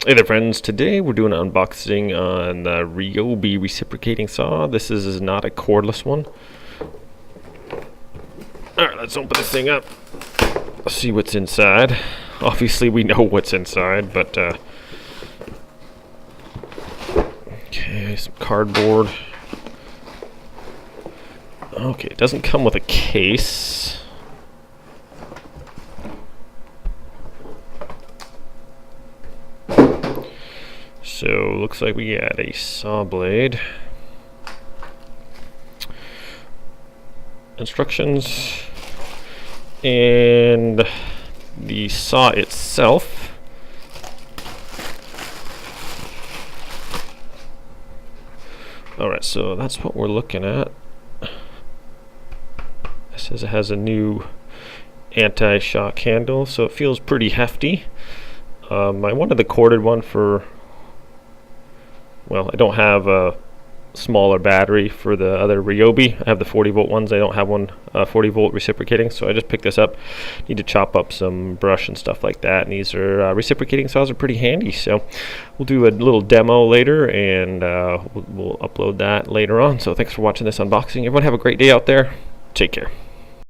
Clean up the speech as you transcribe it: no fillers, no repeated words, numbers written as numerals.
Hey there friends, today we're doing an unboxing on the Ryobi reciprocating saw. This is not a cordless one. Alright, let's open this thing up. Let's see what's inside. Obviously we know what's inside, but okay, some cardboard. Okay, it doesn't come with a case. So, looks like we got a saw blade. Instructions. And the saw itself. Alright, so that's what we're looking at. It says it has a new anti-shock handle, so it feels pretty hefty. I wanted the corded one for... Well, I don't have a smaller battery for the other Ryobi. I have the 40 volt ones. I don't have one 40 volt reciprocating, so I just picked this up. Need to chop up some brush and stuff like that, and these are reciprocating saws are pretty handy, so we'll do a little demo later, and we'll upload that later on. So thanks for watching this unboxing. Everyone have a great day out there. Take care.